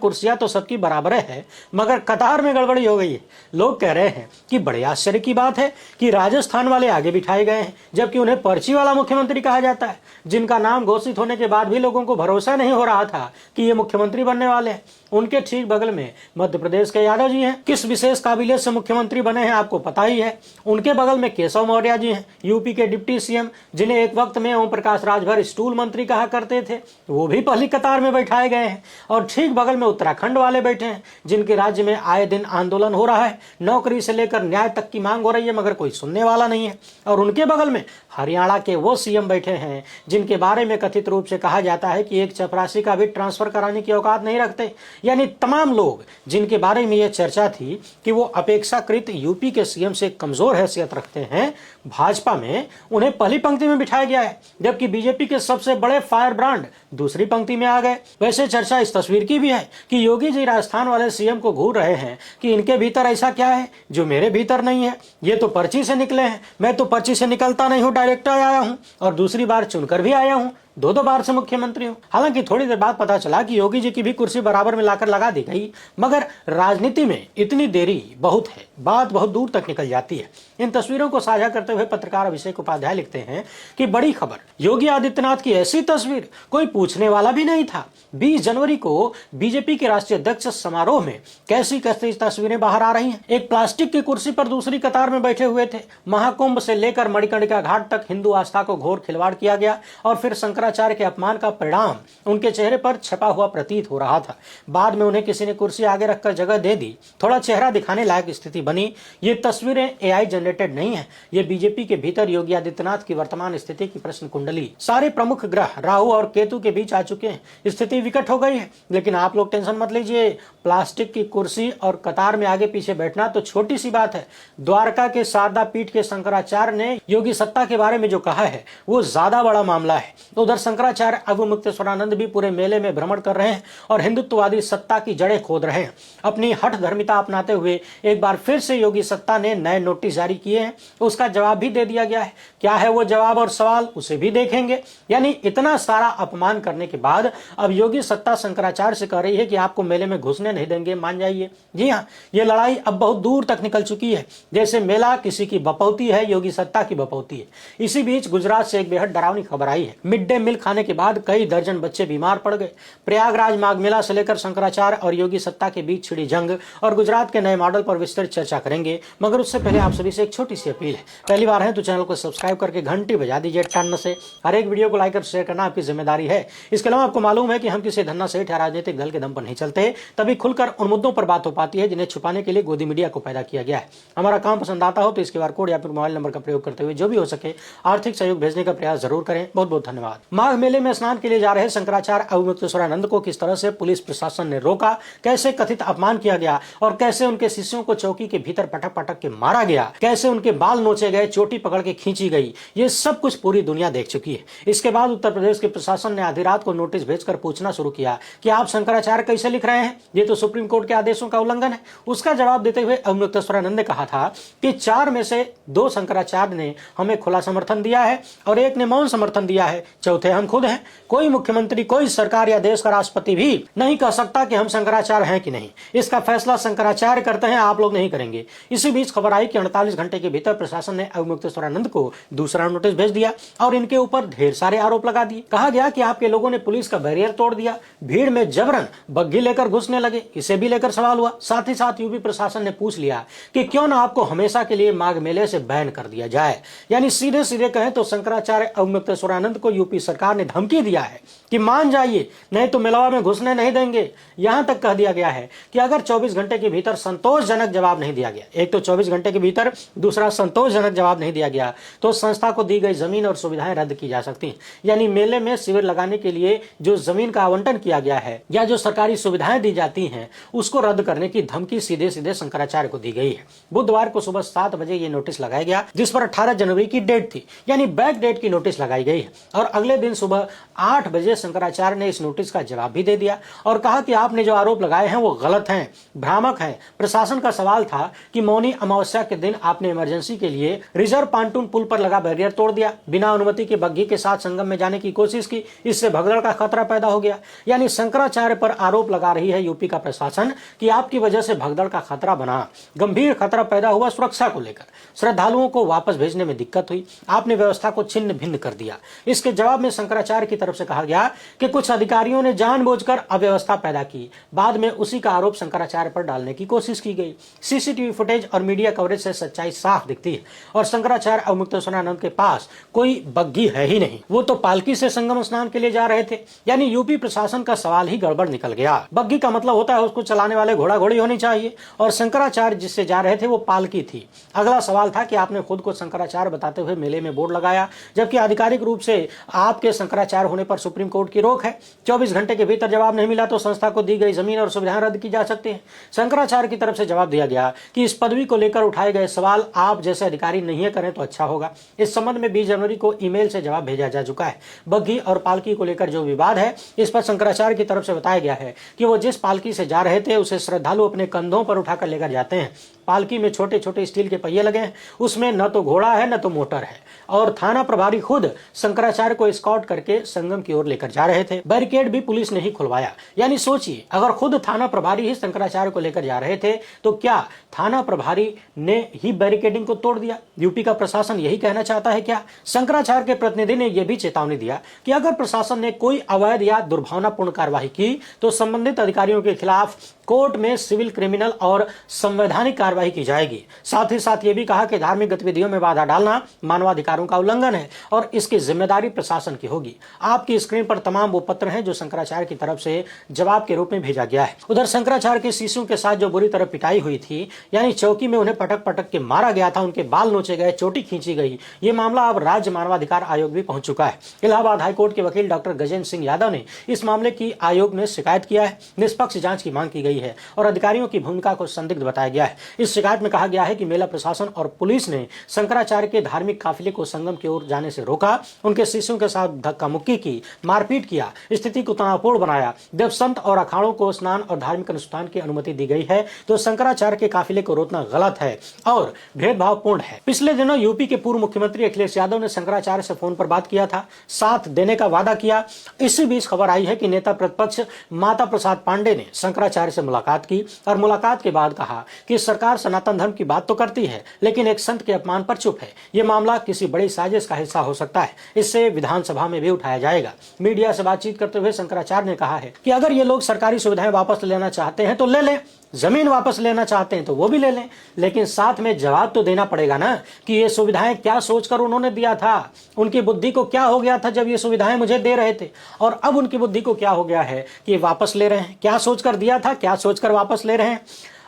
कुर्सियां तो सबकी बराबर है, मगर कतार में गड़बड़ी हो गई है। लोग कह रहे हैं कि बड़े आश्चर्य की बात है कि राजस्थान वाले आगे बिठाए गए हैं, जबकि उन्हें पर्ची वाला मुख्यमंत्री कहा जाता है, जिनका नाम घोषित होने के बाद भी लोगों को भरोसा नहीं हो रहा था कि ये मुख्यमंत्री बनने वाले हैं। उनके ठीक बगल में मध्य प्रदेश के यादव जी हैं, किस विशेष काबिलियत से मुख्यमंत्री बने हैं आपको पता ही है। उनके बगल में केशव मौर्य जी हैं, यूपी के डिप्टी सीएम, जिन्हें एक वक्त में ओम प्रकाश राजभर स्टूल मंत्री कहा करते थे, वो भी पहली कतार में बैठाए गए हैं। और ठीक बगल में उत्तराखंड वाले बैठे हैं, जिनके राज्य में आए दिन आंदोलन हो रहा है, नौकरी से लेकर न्याय तक की मांग हो रही है, मगर कोई सुनने वाला नहीं है। और उनके बगल में हरियाणा के वो सीएम बैठे हैं जिनके बारे में कथित रूप से कहा जाता है कि एक चपरासी का भी ट्रांसफर कराने की औकात नहीं रखते। यानी तमाम लोग जिनके बारे में यह चर्चा थी कि वो अपेक्षाकृत यूपी के सीएम से कमजोर हैसियत रखते हैं, भाजपा में उन्हें पहली पंक्ति में बिठाया गया है, जबकि बीजेपी के सबसे बड़े फायर ब्रांड दूसरी पंक्ति में आ गए। वैसे चर्चा इस तस्वीर की भी है कि योगी जी राजस्थान वाले सीएम को घूर रहे हैं कि इनके भीतर ऐसा क्या है जो मेरे भीतर नहीं है। ये तो पर्ची से निकले हैं, मैं तो पर्ची से निकलता नहीं हूं, डायरेक्ट आया हूं और दूसरी बार चुनकर भी आया हूं, दो बार से मुख्यमंत्री हूं। हालांकि थोड़ी देर बाद पता चला कि योगी जी की भी कुर्सी बराबर में लाकर लगा दी गई, मगर राजनीति में इतनी देरी बहुत है, बात बहुत दूर तक निकल जाती है। इन तस्वीरों को साझा करते हुए पत्रकार अभिषेक उपाध्याय लिखते हैं कि बड़ी खबर, योगी आदित्यनाथ की ऐसी तस्वीर कोई पूछने वाला भी नहीं था। 20 जनवरी को बीजेपी के राष्ट्रीय अध्यक्ष समारोह में कैसी कैसी तस्वीरें बाहर आ रही हैं। एक प्लास्टिक की कुर्सी पर दूसरी कतार में बैठे हुए थे। महाकुंभ से लेकर मणिकर्णिका घाट तक हिंदू आस्था को घोर खिलवाड़ किया गया और फिर शंकराचार्य के अपमान का परिणाम उनके चेहरे पर छपा हुआ प्रतीत हो रहा था। बाद में उन्हें किसी ने कुर्सी आगे रखकर जगह दे दी, थोड़ा चेहरा दिखाने लायक स्थिति बनी। ये तस्वीरें एआई जनरेटेड नहीं है, ये बीजेपी के भीतर योगी आदित्यनाथ की वर्तमान स्थिति की प्रश्न कुंडली। सारे प्रमुख ग्रह राहु और केतु के बीच आ चुके हैं, स्थिति विकट हो गई है। लेकिन आप लोग टेंशन मत लीजिए, प्लास्टिक की कुर्सी और कतार में आगे पीछे बैठना तो छोटी सी बात है। द्वारका के शारदा पीठ के शंकराचार्य ने योगी सत्ता के बारे में जो कहा है वो ज्यादा बड़ा मामला है। तो उधर शंकराचार्य अवमुक्तेश्वरानंद भी पूरे मेले में भ्रमण कर रहे हैं और हिंदुत्ववादी सत्ता की जड़ें खोद रहे हैं। अपनी हठ धर्मिता अपनाते हुए एक बार फिर से योगी सत्ता ने नए नोटिस जारी किए हैं, उसका जवाब भी दे दिया गया है। क्या है वो जवाब और सवाल, उसे भी देखेंगे। यानी इतना सारा अपमान करने के बाद अब योगी सत्ता शंकराचार्य से कह रही है कि आपको मेले में घुसने नहीं देंगे, मान जाइए। जी हाँ, ये लड़ाई अब बहुत दूर तक निकल चुकी है। जैसे मेला किसी की बपौती है, योगी सत्ता की बपौती है। इसी बीच गुजरात से एक बेहद डरावनी खबर आई है। मिड डे मील खाने के बाद कई दर्जन बच्चे बीमार पड़ गए। प्रयागराज माघ मेला से लेकर शंकराचार्य और योगी सत्ता के बीच छिड़ी जंग और गुजरात के नए मॉडल पर विस्तृत चर्चा करेंगे, मगर उससे पहले आप सभी से एक छोटी सी अपील है। पहली बार है तो चैनल को सब्सक्राइब करके घंटी बजा दीजिए टन से। हर एक वीडियो को लाइक और शेयर करना आपकी जिम्मेदारी है। इसके अलावा आपको मालूम है कि हम किसी धन्ना सेठ या राजनीतिक दल के दम पर नहीं चलते, तभी खुलकर उन मुद्दों पर बात हो पाती है जिन्हें छुपाने के लिए गोदी मीडिया को पैदा किया गया है। हमारा काम पसंद आता हो तो इसके QR कोड या फिर मोबाइल नंबर का प्रयोग करते हुए जो भी हो सके आर्थिक सहयोग भेजने का प्रयास जरूर करें। बहुत बहुत धन्यवाद। माघ मेले में स्नान के लिए जा रहे शंकराचार्य अवमुक्तेश्वरानंद को किस तरह से पुलिस प्रशासन ने रोका, कैसे कथित अपमान किया गया और कैसे उनके शिष्यों को चौकी के भीतर पटक पटक के मारा गया, कैसे उनके बाल नोचे गए, चोटी पकड़ के खींची गई, ये सब कुछ पूरी दुनिया देख चुकी है। इसके बाद उत्तर प्रदेश के प्रशासन ने आधी रात को नोटिस भेजकर पूछना शुरू किया कि आप शंकराचार्य कैसे लिख रहे हैं, ये तो सुप्रीम कोर्ट के आदेशों का उल्लंघन है। उसका जवाब देते हुए अवमुक्तेश्वरानंद ने कहा था कि 4 में से 2 शंकराचार्य ने हमें खुला समर्थन दिया है और 1 ने मौन समर्थन दिया है, चौथे हम खुद हैं। कोई मुख्यमंत्री, कोई सरकार या देश का राष्ट्रपति भी नहीं कह सकता कि हम शंकराचार्य हैं कि नहीं। इसका फैसला शंकराचार्य करते हैं, आप लोग नहीं करेंगे। इसी बीच खबर आई कि 48 घंटे के भीतर प्रशासन ने अवमुक्तेश्वरानंद को दूसरा नोटिस भेज दिया और इनके ऊपर ढेर सारे आरोप लगा दिए। कहा गया कि आपके लोगों ने पुलिस का बैरियर तोड़ दिया, भीड़ में जबरन बग्घी लेकर घुसने लगे, इसे भी लेकर सवाल हुआ। साथ ही साथ यूपी प्रशासन ने पूछ लिया कि क्यों ना आपको हमेशा के लिए माघ मेले से बैन कर दिया जाए। यानी सीधे सीधे कहें तो शंकराचार्य अवमुक्तेश्वरानंद को यूपी सरकार ने धमकी दिया है कि मान जाइए, नहीं तो मेला में घुसने नहीं देंगे। यहां तक कह दिया गया है कि अगर 24 घंटे के भीतर संतोषजनक जवाब नहीं दिया गया, एक तो 24 घंटे के भीतर, दूसरा संतोषजनक जवाब नहीं दिया गया, तो संस्था को दी गई जमीन और सुविधाएं रद्द की जा सकती हैं। यानी मेले में शिविर लगाने के लिए जो जमीन का आवंटन किया गया है या जो सरकारी सुविधाएं दी जाती हैं उसको रद्द करने की धमकी सीधे सीधे शंकराचार्य को दी गई है। बुधवार को सुबह 7 बजे ये नोटिस लगाया गया, जिस पर 18 जनवरी की डेट थी, यानी बैक डेट की नोटिस लगाई गई है। और अगले दिन सुबह 8 बजे शंकराचार्य ने इस नोटिस का जवाब भी दे दिया और कहा कि आपने जो आरोप लगाए हैं वो गलत हैं, भ्रामक हैं। प्रशासन का सवाल था कि मौनी अमावस्या के दिन आपने इमरजेंसी के लिए रिजर्व पांटून पुल पर लगा बैरियर तोड़ दिया, बिना अनुमति के बग्घी के साथ संगम में जाने की कोशिश की, इससे भगदड़ का खतरा पैदा हो गया। यानी शंकराचार्य पर आरोप लगा रही है यूपी का प्रशासन कि आपकी वजह से भगदड़ का खतरा बना, गंभीर खतरा पैदा हुआ सुरक्षा को लेकर, श्रद्धालुओं को वापस भेजने में दिक्कत हुई, आपने व्यवस्था को छिन्न भिन्न कर दिया। इसके जवाब में शंकराचार्य की तरफ से कहा गया कि कुछ अधिकारियों ने जानबूझकर अव्यवस्था पैदा की। बाद में उसी का आरोप शंकराचार्य पर डालने की कोशिश की गई। सीसीटीवी फुटेज और मीडिया कवरेज से सच्चाई साफ दिखती है और शंकराचार्य अवमुक्तेश्वरानंद के पास कोई बग्घी है ही नहीं, वो तो पालकी से संगम स्नान के लिए जा रहे थे। यानी यूपी प्रशासन का सवाल ही गड़बड़ निकल गया। बग्घी का मतलब होता है उसको चलाने वाले घोड़ा घोड़ी होनी चाहिए और शंकराचार्य जिससे जा रहे थे वो पालकी थी। अगला सवाल था कि आपने खुद को शंकराचार्य बताते हुए मेले में बोर्ड लगाया, जबकि आधिकारिक रूप से आपके शंकराचार्य होने पर सुप्रीम कोर्ट की रोक है। 24 घंटे के भीतर जवाब नहीं मिला तो संस्था को दी गई जमीन और सुविधाएं रद्द की जा सकती है। शंकराचार्य की तरफ से जवाब दिया गया कि इस पदवी को लेकर उठाए गए सवाल आप जैसे अधिकारी नहीं करें तो अच्छा होगा। इस संबंध में 20 जनवरी को ईमेल से जवाब भेजा जा चुका है। बग्घी और पालकी को लेकर जो विवाद है, इस पर शंकराचार्य की तरफ से बताया गया है कि वो जिस पालकी से जा रहे थे उसे श्रद्धालु अपने कंधों पर उठाकर लेकर जाते हैं। पालकी में छोटे छोटे स्टील के पहिए लगे हैं, उसमें न तो घोड़ा है न तो मोटर है और थाना प्रभारी खुद शंकराचार्य को स्कॉट करके संगम की ओर लेकर जा रहे थे। बैरिकेड भी पुलिस ने ही खुलवाया। यानी सोचिए, अगर खुद थाना प्रभारी ही शंकराचार्य को लेकर जा रहे थे तो क्या थाना प्रभारी ने ही बैरिकेडिंग को तोड़ दिया? यूपी का प्रशासन यही कहना चाहता है क्या? शंकराचार्य के प्रतिनिधि ने यह भी चेतावनी दिया कि अगर प्रशासन ने कोई अवैध या दुर्भावनापूर्ण कार्रवाई की तो संबंधित अधिकारियों के खिलाफ कोर्ट में सिविल, क्रिमिनल और संवैधानिक कार्रवाई की जाएगी। साथ ही साथ ये भी कहा कि धार्मिक गतिविधियों में बाधा डालना मानवाधिकारों का उल्लंघन है और इसकी जिम्मेदारी प्रशासन की होगी। आपकी स्क्रीन पर तमाम वो पत्र हैं जो शंकराचार्य की तरफ से जवाब के रूप में भेजा गया है। उधर शंकराचार्य के शिष्यों के साथ जो बुरी तरह पिटाई हुई थी, यानी चौकी में उन्हें पटक पटक के मारा गया था, उनके बाल नोचे गए, चोटी खींची गई, ये मामला अब राज्य मानवाधिकार आयोग भी पहुंच चुका है। इलाहाबाद हाईकोर्ट के वकील डॉक्टर गजेंद्र सिंह यादव ने इस मामले की आयोग में शिकायत किया है। निष्पक्ष जांच की मांग की गई है और अधिकारियों की भूमिका को संदिग्ध बताया गया है। इस शिकायत में कहा गया है कि मेला प्रशासन और पुलिस ने शंकराचार्य के धार्मिक काफिले को संगम की ओर जाने से रोका, उनके शिष्यों के साथ धक्का मुक्की की, मारपीट किया, स्थिति को तनावपूर्ण बनाया। जब संत और अखाड़ों को स्नान और धार्मिक अनुष्ठान की अनुमति दी गई है तो शंकराचार्य के काफिले को रोकना गलत है और भेदभावपूर्ण है। पिछले दिनों यूपी के पूर्व मुख्यमंत्री अखिलेश यादव ने शंकराचार्य से फोन पर बात किया था, साथ देने का वादा किया। इसी बीच खबर आई है कि नेता प्रतिपक्ष माता प्रसाद पांडे ने शंकराचार्य से मुलाकात की और मुलाकात के बाद कहा कि सरकार सनातन धर्म की बात तो करती है लेकिन एक संत के अपमान पर चुप है। यह मामला किसी बड़ी साजिश का हिस्सा हो सकता है, इससे विधानसभा में भी उठाया जाएगा। मीडिया से बातचीत करते हुए शंकराचार्य ने कहा है कि अगर ये लोग सरकारी सुविधाएं वापस लेना चाहते हैं तो ले लें, जमीन वापस लेना चाहते हैं तो वो भी ले लें, लेकिन साथ में जवाब तो देना पड़ेगा ना कि ये सुविधाएं क्या सोचकर उन्होंने दिया था, उनकी बुद्धि को क्या हो गया था जब ये सुविधाएं मुझे दे रहे थे और अब उनकी बुद्धि को क्या हो गया है कि वापस ले रहे हैं। क्या सोचकर दिया था, क्या सोचकर वापस ले रहे हैं।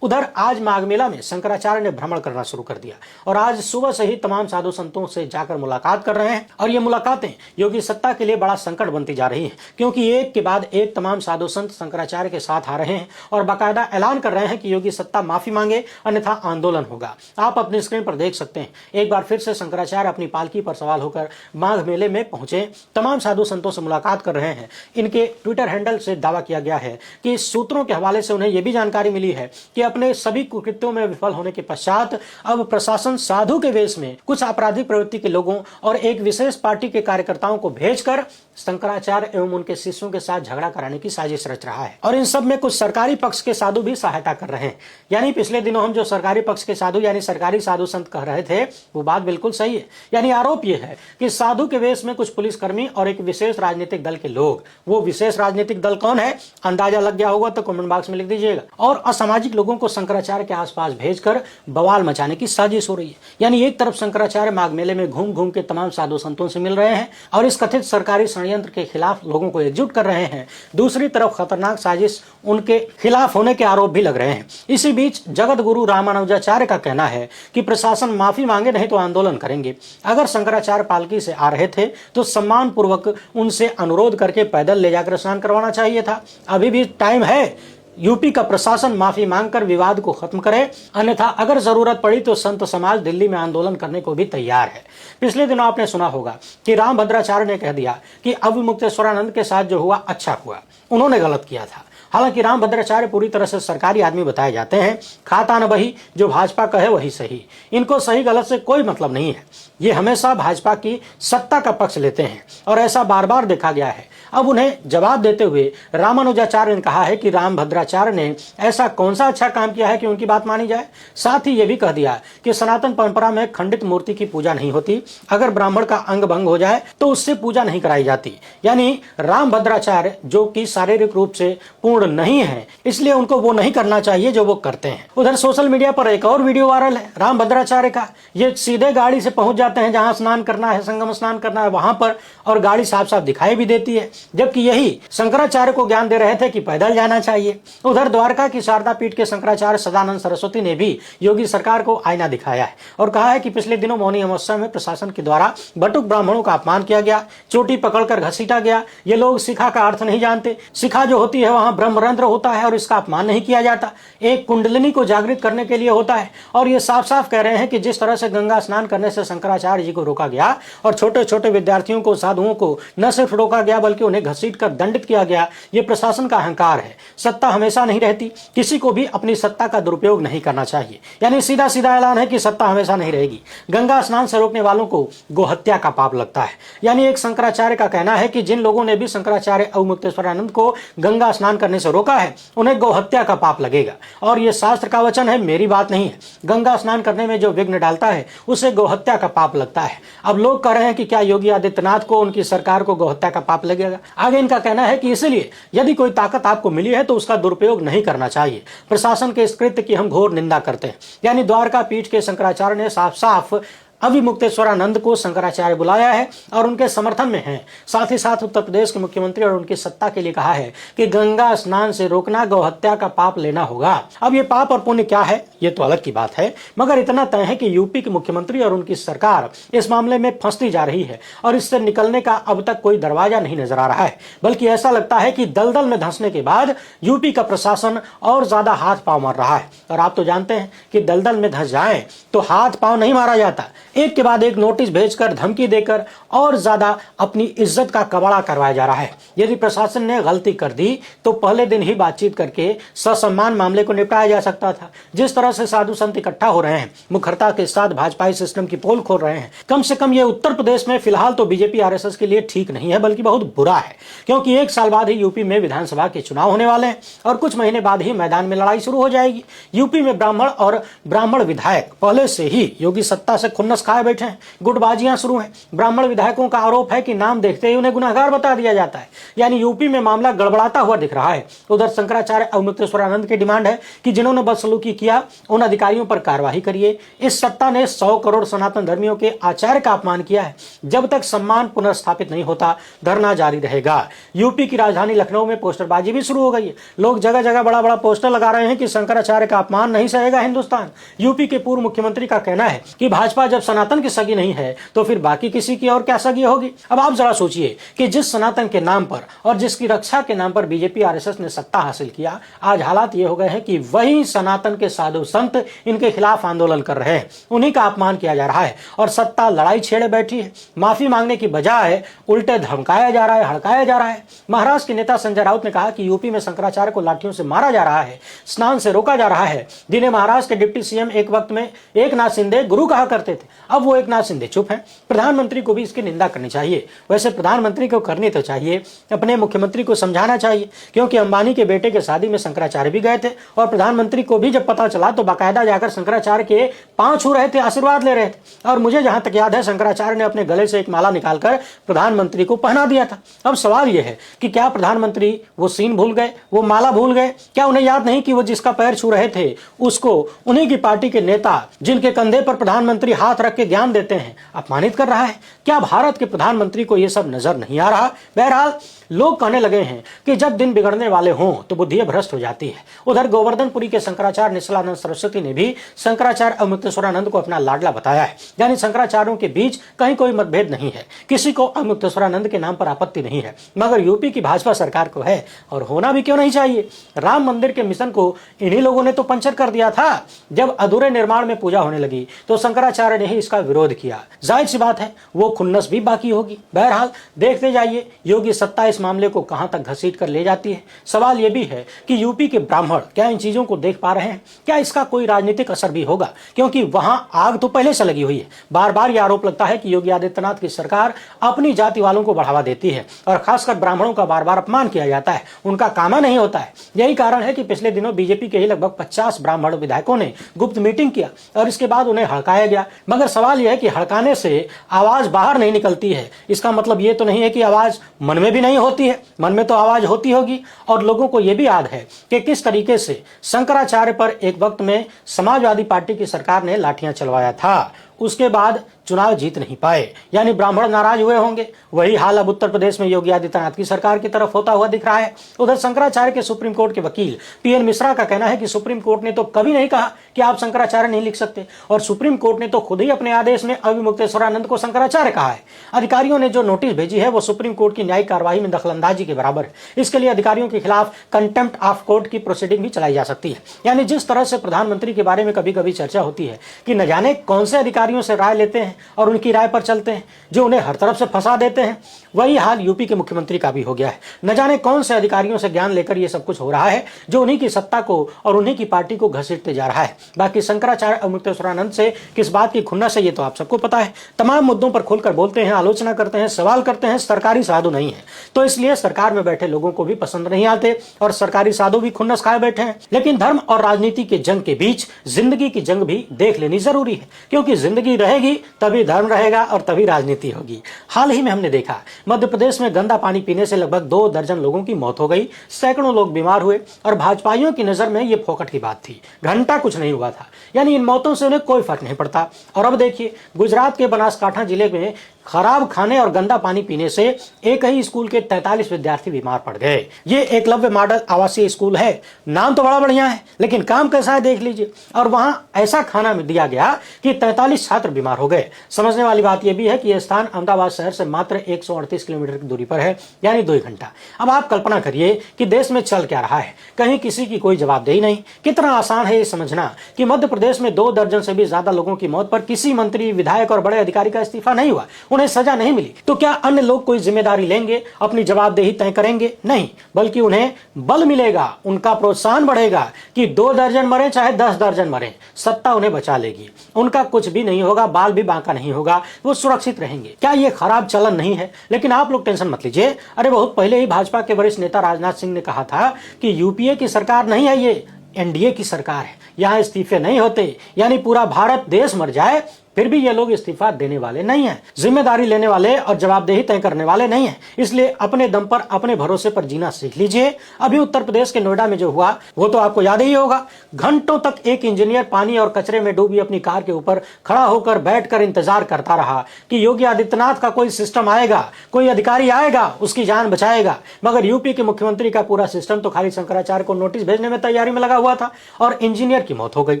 उधर आज माघ मेला में शंकराचार्य ने भ्रमण करना शुरू कर दिया और आज सुबह से ही तमाम साधु संतों से जाकर मुलाकात कर रहे हैं और ये मुलाकातें योगी सत्ता के लिए बड़ा संकट बनती जा रही हैं, क्योंकि एक के बाद एक तमाम साधु संत शंकराचार्य के साथ आ रहे हैं और बाकायदा ऐलान कर रहे हैं कि योगी सत्ता माफी मांगे अन्यथा आंदोलन होगा। आप अपनी स्क्रीन पर देख सकते हैं, एक बार फिर से शंकराचार्य अपनी पालकी पर सवार होकर माघ मेले में पहुंचे, तमाम साधु संतों से मुलाकात कर रहे हैं। इनके ट्विटर हैंडल से दावा किया गया है कि सूत्रों के हवाले से उन्हें यह भी जानकारी मिली है कि अपने सभी कुकृत्यों में विफल होने के पश्चात अब प्रशासन साधु के वेश में कुछ आपराधिक प्रवृत्ति के लोगों और एक विशेष पार्टी के कार्यकर्ताओं को भेजकर शंकराचार्य एवं उनके शिष्यों के साथ झगड़ा कराने की साजिश रच रहा है और इन सब में कुछ सरकारी पक्ष के साधु भी सहायता कर रहे हैं। यानी पिछले दिनों हम जो सरकारी पक्ष के साधु यानी सरकारी साधु संत कह रहे थे वो बात बिल्कुल सही है। यानी आरोप यह है कि साधु के वेश में कुछ पुलिसकर्मी और एक विशेष राजनीतिक दल के लोग, वो विशेष राजनीतिक दल कौन है अंदाजा लग गया होगा तो कमेंट बॉक्स में लिख दीजिएगा, और असामाजिक लोगों को शंकराचार्य के आसपास भेजकर बवाल मचाने की साजिश हो रही है। यानी एक तरफ शंकराचार्य माघ मेले में घूम घूम के तमाम साधु संतों से मिल रहे हैं और इस कथित सरकारी षड्यंत्र के खिलाफ लोगों को एकजुट कर रहे हैं, दूसरी तरफ खतरनाक साजिश उनके खिलाफ होने के आरोप भी लग रहे हैं। इसी बीच जगत गुरु रामानुजाचार्य का कहना है कि प्रशासन माफी मांगे नहीं तो आंदोलन करेंगे। अगर शंकराचार्य पालकी से आ रहे थे तो सम्मान पूर्वक उनसे अनुरोध करके पैदल ले जाकर स्नान करवाना चाहिए था। अभी भी टाइम है, यूपी का प्रशासन माफी मांगकर विवाद को खत्म करे, अन्यथा अगर जरूरत पड़ी तो संत समाज दिल्ली में आंदोलन करने को भी तैयार है। पिछले दिनों आपने सुना होगा कि रामभद्राचार्य ने कह दिया कि अवमुक्तेश्वरानंद के साथ जो हुआ अच्छा हुआ, उन्होंने गलत किया था हालांकि रामभद्राचार्य पूरी तरह से सरकारी आदमी बताए जाते हैं, खाता न बही, जो भाजपा कहे वही सही। इनको सही गलत से कोई मतलब नहीं है। ये हमेशा भाजपा की सत्ता का पक्ष लेते हैं और ऐसा बार बार देखा गया है। अब उन्हें जवाब देते हुए रामानुजाचार्य ने कहा है कि रामभद्राचार्य ने ऐसा कौन सा अच्छा काम किया है कि उनकी बात मानी जाए। साथ ही ये भी कह दिया कि सनातन परंपरा में खंडित मूर्ति की पूजा नहीं होती, अगर ब्राह्मण का अंग भंग हो जाए तो उससे पूजा नहीं कराई जाती। यानी रामभद्राचार्य जो कि शारीरिक रूप से पूर्ण नहीं है, इसलिए उनको वो नहीं करना चाहिए जो वो करते हैं। उधर सोशल मीडिया पर एक और वीडियो वायरल है रामभद्राचार्य का। ये सीधे गाड़ी से पहुंच जाते हैं जहां स्नान करना है, संगम स्नान करना है वहां पर, और गाड़ी साफ साफ दिखाई भी देती है, जबकि यही शंकराचार्य को ज्ञान दे रहे थे कि पैदल जाना चाहिए। उधर द्वारका की शारदा पीठ के शंकराचार्य सदानंद सरस्वती ने भी योगी सरकार को आईना दिखाया है और कहा है कि पिछले दिनों मौनी अमावस्या में प्रशासन के द्वारा बटुक ब्राह्मणों का अपमान किया गया, चोटी पकड़कर घसीटा गया। ये लोग शिखा का अर्थ नहीं जानते। शिखा जो होती है वहां ब्रह्मरंध्र होता है और इसका अपमान नहीं किया जाता, एक कुंडलिनी को जागृत करने के लिए होता है। और ये साफ साफ कह रहे हैं कि जिस तरह से गंगा स्नान करने से शंकराचार्य जी को रोका गया और छोटे छोटे विद्यार्थियों को, साधुओं को न सिर्फ रोका गया बल्कि उन्हें घसीट कर दंडित किया गया, ये प्रशासन का अहंकार है। सत्ता हमेशा नहीं रहती, किसी को भी अपनी सत्ता का दुरुपयोग नहीं करना चाहिए। यानी सीधा सीधा ऐलान है कि सत्ता हमेशा नहीं रहेगी। गंगा स्नान से रोकने वालों को गोहत्या का पाप लगता है। यानी एक शंकराचार्य का कहना है कि जिन लोगों ने भी शंकराचार्य अवमुक्तेश्वरानंद को गंगा स्नान करने से रोका है उन्हें गोहत्या का पाप लगेगा। और यह शास्त्र का वचन है, मेरी बात नहीं है। गंगा स्नान करने में जो विघ्न डालता है उसे गोहत्या का पाप लगता है। अब लोग कह रहे हैं कि क्या योगी आदित्यनाथ को, उनकी सरकार को गोहत्या का पाप लगेगा। आगे इनका कहना है कि इसलिए यदि कोई ताकत आपको मिली है तो उसका दुरुपयोग नहीं करना चाहिए। प्रशासन के इस कृत्य की हम घोर निंदा करते हैं। यानी द्वारका पीठ के शंकराचार्य ने साफ साफ अविमुक्तेश्वरानंद को शंकराचार्य बुलाया है और उनके समर्थन में है। साथ ही साथ उत्तर प्रदेश के मुख्यमंत्री और उनकी सत्ता के लिए कहा है कि गंगा स्नान से रोकना गोहत्या का पाप लेना होगा। अब ये पाप और पुण्य क्या है ये तो अलग की बात है, मगर इतना तय है कि यूपी के मुख्यमंत्री और उनकी सरकार इस मामले में फंसती जा रही है और इससे निकलने का अब तक कोई दरवाजा नहीं नजर आ रहा है। बल्कि ऐसा लगता है कि दलदल में धंसने के बाद यूपी का प्रशासन और ज्यादा हाथ पांव मार रहा है। और आप तो जानते हैं कि दलदल में धंस जाए तो हाथ पांव नहीं मारा जाता, एक के बाद एक नोटिस भेजकर, धमकी देकर और ज्यादा अपनी इज्जत का कबाड़ा करवाया जा रहा है। यदि प्रशासन ने गलती कर दी तो पहले दिन ही बातचीत करके ससम्मान मामले को निपटाया जा सकता था। जिस तरह से साधु संत इकट्ठा हो रहे हैं, मुखरता के साथ भाजपाई सिस्टम की पोल खोल रहे हैं, कम से कम ये उत्तर प्रदेश में फिलहाल तो बीजेपी आरएसएस के लिए ठीक नहीं है बल्कि बहुत बुरा है। क्योंकि एक साल बाद ही यूपी में विधानसभा के चुनाव होने वाले हैं और कुछ महीने बाद ही मैदान में लड़ाई शुरू हो जाएगी। यूपी में ब्राह्मण और ब्राह्मण विधायक पहले से ही योगी सत्ता से खुन्नस खाए बैठे हैं, गुटबाजियां शुरू हैं। ब्राह्मण विधायकों का आरोप है कि नाम देखते ही उन्हें गुनहगार बता दिया जाता है। यानी यूपी में मामला गड़बड़ाता हुआ दिख रहा है। उधर शंकराचार्य अवमुक्तेश्वरानंद की डिमांड है कि जिन्होंने बदसलूकी किया उन अधिकारियों पर कार्रवाई करिए। इस सत्ता ने 100 करोड़ सनातन धर्मियों के आचार्य का अपमान किया है। जब तक सम्मान पुनर्स्थापित नहीं होता धरना जारी रहेगा। यूपी की राजधानी लखनऊ में पोस्टरबाजी भी शुरू हो गई है। लोग जगह जगह बड़ा बड़ा पोस्टर लगा रहे हैं कि शंकराचार्य का अपमान नहीं सहेगा हिंदुस्तान। यूपी के पूर्व मुख्यमंत्री का कहना है कि भाजपा जब सनातन की सगी नहीं है तो फिर बाकी किसी की और क्या सगी होगी। अब आप जरा सोचिए कि जिस सनातन के नाम पर और जिसकी रक्षा के नाम पर बीजेपी आरएसएस ने सत्ता हासिल किया, आज हालात ये हो गए हैं कि वही सनातन के साधु संत इनके खिलाफ आंदोलन कर रहे हैं, उन्हीं का अपमान किया जा रहा है और सत्ता लड़ाई छेड़े बैठी है। माफी मांगने की बजाय उल्टे धमकाया जा रहा है, हड़काया जा रहा है। महाराष्ट्र के नेता संजय राउत ने कहा कि यूपी में शंकराचार्य को लाठियों से मारा जा रहा है, स्नान से रोका जा रहा है, जिन्हें महाराष्ट्र के डिप्टी सीएम एक वक्त में एकनाथ शिंदे गुरु कहा करते थे। अब वो एकनाथ शिंदे चुप हैं। प्रधानमंत्री को भी इसकी निंदा करनी चाहिए। वैसे प्रधानमंत्री को करनी तो चाहिए, अपने मुख्यमंत्री को समझाना चाहिए, क्योंकि अंबानी के बेटे के शादी में शंकराचार्य भी गए थे और प्रधानमंत्री को भी जब पता चला तो बाकायदा जाकर शंकराचार्य के पांव छू रहे थे, आशीर्वाद ले रहे थे। और मुझे जहां तक याद है शंकराचार्य ने अपने गले से एक माला निकालकर प्रधानमंत्री को पहना दिया था। अब सवाल यह है कि क्या प्रधानमंत्री वो सीन भूल गए, वो माला भूल गए? क्या उन्हें याद नहीं कि वो जिसका पैर छू रहे थे उसको उन्हीं की पार्टी के नेता, जिनके कंधे पर प्रधानमंत्री हाथ रख के ज्ञान देते हैं, अपमानित कर रहा है? क्या भारत के प्रधानमंत्री को यह सब नजर नहीं आ रहा? बहरहाल लोग कहने लगे हैं कि जब दिन बिगड़ने वाले हों तो बुद्धि भ्रष्ट हो जाती है। उधर गोवर्धनपुरी के शंकराचार्य निश्चलानंद सरस्वती ने भी शंकराचार्य अवमुक्तेश्वरानंद को अपना लाडला बताया है। यानी शंकराचार्यों के बीच कहीं कोई मतभेद नहीं है, किसी को अवमुक्तेश्वरानंद के नाम पर आपत्ति नहीं है, मगर यूपी की भाजपा सरकार को है और होना भी क्यों नहीं चाहिए। राम मंदिर के मिशन को इन्हीं लोगों ने तो पंचर कर दिया था। जब अधूरे निर्माण में पूजा होने लगी तो शंकराचार्य ने ही इसका विरोध किया। जाहिर सी बात है वो खुन्नस भी बाकी होगी। बहरहाल देखते जाइए योगी सत्ता इस इस मामले को कहां तक घसीट कर ले जाती है। सवाल यह भी है कि यूपी के ब्राह्मण क्या इन चीजों को देख पा रहे हैं, क्या इसका कोई राजनीतिक असर भी होगा, क्योंकि वहां आग तो पहले से लगी हुई है। बार बार यह आरोप लगता है कि योगी आदित्यनाथ की सरकार अपनी जाति वालों को बढ़ावा देती है और खासकर ब्राह्मणों का बार बार अपमान किया जाता है, उनका काम नहीं होता है। यही कारण है कि पिछले दिनों बीजेपी के ही लगभग 50 ब्राह्मण विधायकों ने गुप्त मीटिंग किया और इसके बाद उन्हें हड़काया गया। मगर सवाल यह है कि हड़काने से आवाज बाहर नहीं निकलती है, इसका मतलब यह तो नहीं है कि आवाज मन में भी नहीं होती है। मन में तो आवाज होती होगी। और लोगों को यह भी याद है कि किस तरीके से शंकराचार्य पर एक वक्त में समाजवादी पार्टी की सरकार ने लाठियां चलवाया था, उसके बाद चुनाव जीत नहीं पाए, यानी ब्राह्मण नाराज हुए होंगे। वही हाल अब उत्तर प्रदेश में योगी आदित्यनाथ की सरकार की तरफ होता हुआ दिख रहा है। उधर शंकराचार्य के सुप्रीम कोर्ट के वकील पीएन मिश्रा का कहना है कि सुप्रीम कोर्ट ने तो कभी नहीं कहा कि आप शंकराचार्य नहीं लिख सकते, और सुप्रीम कोर्ट ने तो खुद ही अपने आदेश में अविमुक्तेश्वरानंद को शंकराचार्य कहा है। अधिकारियों ने जो नोटिस भेजी है वो सुप्रीम कोर्ट की न्यायिक कार्रवाई में दखलंदाजी के बराबर है। इसके लिए अधिकारियों के खिलाफ कंटेम्प्ट ऑफ कोर्ट की प्रोसीडिंग भी चलाई जा सकती है। यानी जिस तरह से प्रधानमंत्री के बारे में कभी कभी चर्चा होती है कि न जाने कौन से अधिकारियों से राय लेते हैं और उनकी राय पर चलते हैं, जो उन्हें हर तरफ से फंसा देते हैं, वही हाल यूपी के मुख्यमंत्री का भी हो गया है। न जाने कौन से अधिकारियों से ज्ञान लेकर यह सब कुछ हो रहा है, जो उन्हीं की सत्ता को और उन्हीं की पार्टी को घसीटते जा रहा है। बाकी शंकराचार्य अविमुक्तेश्वरानंद से किस बात की खुन्नस है ये तो आप सबको पता है। तमाम मुद्दों पर खुलकर बोलते हैं, आलोचना करते हैं, सवाल करते हैं, सरकारी साधु नहीं है, तो इसलिए सरकार में बैठे लोगों को भी पसंद नहीं आते और सरकारी साधु भी खुन्नस खाए बैठे हैं। लेकिन धर्म और राजनीति के जंग के बीच जिंदगी की जंग भी देख लेनी जरूरी है, क्योंकि जिंदगी रहेगी तभी धर्म रहेगा और तभी राजनीति होगी। हाल ही में हमने देखा मध्य प्रदेश में गंदा पानी पीने से लगभग 2 दर्जन लोगों की मौत हो गई, सैकड़ों लोग बीमार हुए और भाजपाइयों की नजर में यह फोकट की बात थी, घंटा कुछ नहीं हुआ था, यानी इन मौतों से उन्हें कोई फर्क नहीं पड़ता। और अब देखिए गुजरात के बनासकांठा जिले में खराब खाने और गंदा पानी पीने से एक ही स्कूल के 43 विद्यार्थी बीमार पड़ गए। ये एकलव्य मॉडल आवासीय स्कूल है, नाम तो बड़ा बढ़िया है, लेकिन काम कैसा है देख लीजिए। और वहां ऐसा खाना दिया गया कि 43 छात्र बीमार हो गए। समझने वाली बात यह भी है कि यह स्थान अहमदाबाद शहर से मात्र 138 किलोमीटर की दूरी पर है, यानी 2 घंटा। अब आप कल्पना करिए कि देश में चल क्या रहा है, कहीं किसी की कोई जवाबदेही नहीं। कितना आसान है ये समझना कि मध्य प्रदेश में 2 दर्जन से भी ज्यादा लोगों की मौत पर किसी मंत्री, विधायक और बड़े अधिकारी का इस्तीफा नहीं हुआ, उन्हें सजा नहीं मिली। तो क्या अन्य लोग कोई जिम्मेदारी लेंगे, अपनी जवाबदेही तय करेंगे? नहीं, बल्कि उन्हें बल मिलेगा, उनका प्रोत्साहन बढ़ेगा कि 2 दर्जन मरे चाहे 10 दर्जन मरे, सत्ता उन्हें बचा लेगी, उनका कुछ भी नहीं होगा, बाल भी बांका नहीं होगा, वो सुरक्षित रहेंगे। क्या ये खराब चलन नहीं है? लेकिन आप लोग टेंशन मत लीजिए। अरे बहुत पहले ही भाजपा के वरिष्ठ नेता राजनाथ सिंह ने कहा था कि यूपीए की सरकार नहीं है, ये एनडीए की सरकार है, यहां इस्तीफे नहीं होते, यानी पूरा भारत देश मर जाए फिर भी ये लोग इस्तीफा देने वाले नहीं हैं, जिम्मेदारी लेने वाले और जवाबदेही तय करने वाले नहीं हैं। इसलिए अपने दम पर, अपने भरोसे पर जीना सीख लीजिए। अभी उत्तर प्रदेश के नोएडा में जो हुआ वो तो आपको याद ही होगा। घंटों तक एक इंजीनियर पानी और कचरे में डूबी अपनी कार के ऊपर खड़ा होकर बैठकर इंतजार करता रहा कि योगी आदित्यनाथ का कोई सिस्टम आएगा, कोई अधिकारी आएगा, उसकी जान बचाएगा। मगर यूपी के मुख्यमंत्री का पूरा सिस्टम तो खाली शंकराचार्य को नोटिस भेजने में तैयारी में लगा हुआ था और इंजीनियर की मौत हो गई।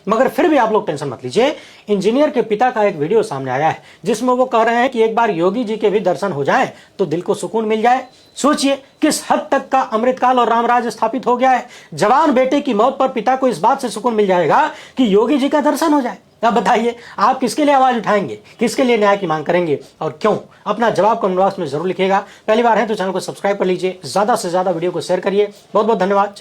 मगर फिर भी आप लोग टेंशन मत लीजिए, इंजीनियर के पिता का एक वीडियो सामने आया है जिसमें वो कह रहे हैं कि एक बार योगी जी के भी दर्शन हो जाए तो दिल को सुकून मिल जाए। सोचिए किस हद तक का अमृतकाल और रामराज स्थापित हो गया है। जवान बेटे की मौत पर पिता को इस बात से सुकून मिल जाएगा कि योगी जी का दर्शन हो जाए। अब बताइए आप किसके लिए आवाज उठाएंगे, किसके लिए न्याय की मांग करेंगे और क्यों? अपना जवाब कमेंट बॉक्स में जरूर लिखिएगा। पहली बार है तो चैनल को सब्सक्राइब कर लीजिए, ज्यादा से ज्यादा वीडियो को शेयर करिए। बहुत बहुत धन्यवाद।